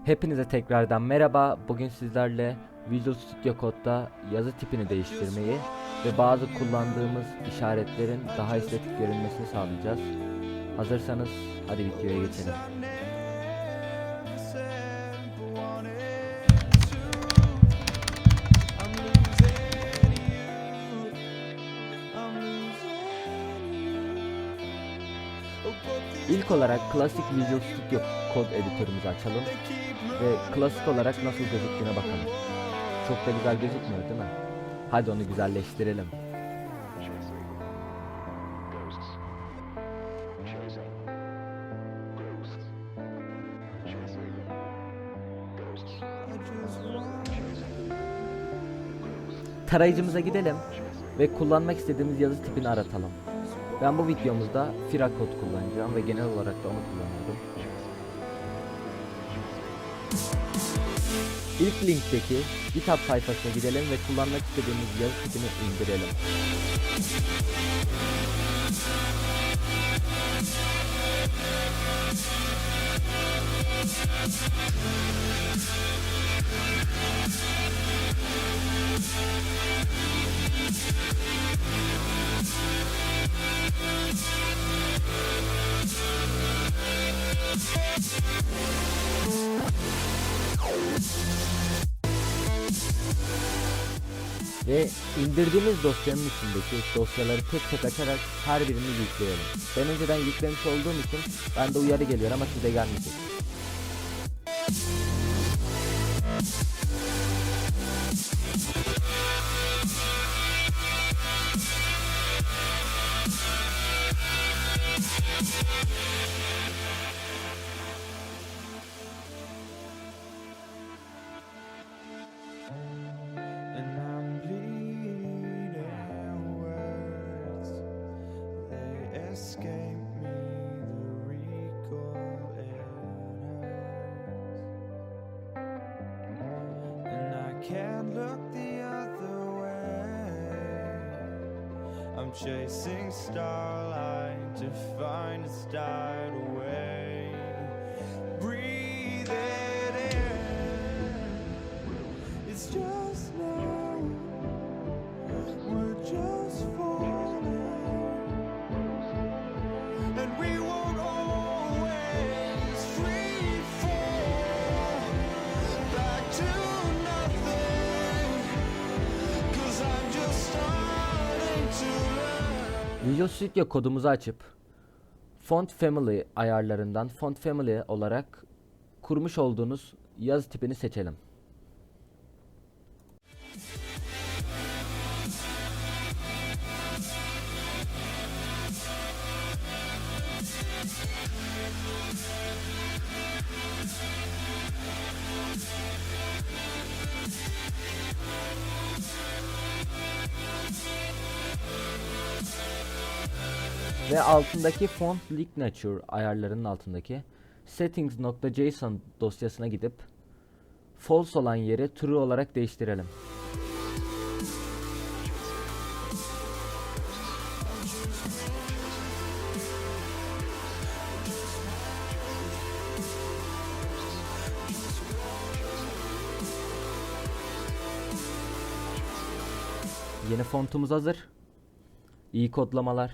Hepinize tekrardan merhaba. Bugün sizlerle Visual Studio Code'da yazı tipini değiştirmeyi ve bazı kullandığımız işaretlerin daha estetik görünmesini sağlayacağız. Hazırsanız hadi videoya geçelim. İlk olarak klasik Visual Studio Code editörümüzü açalım ve klasik olarak nasıl gözüktüğüne bakalım. Çok da güzel gözükmüyor değil mi? Hadi onu güzelleştirelim. Tarayıcımıza gidelim ve kullanmak istediğimiz yazı tipini aratalım. Ben bu videomuzda Fira Code kullanacağım ve genel olarak da onu kullanıyorum. İlk linkteki GitHub sayfasına gidelim ve kullanmak istediğimiz yazı tipini indirelim. Ve indirdiğimiz dosyanın içindeki dosyaları tek tek açarak her birini yükleyelim. Ben önceden yüklemiş olduğum için bende uyarı geliyor ama size gelmeyecek. Escape me, the recoil it hurts, and I can't look the other way. I'm chasing starlight to find its died away. Breathe it in, it's just now, we're just falling. And we won't always free fall back to nothing, 'cause I'm just starting to learn. Visual Studio kodumuzu açıp Font Family ayarlarından Font Family olarak kurmuş olduğunuz yazı tipini seçelim. Ve altındaki Font Signature ayarlarının altındaki settings.json dosyasına gidip false olan yeri true olarak değiştirelim. Yeni fontumuz hazır. İyi kodlamalar.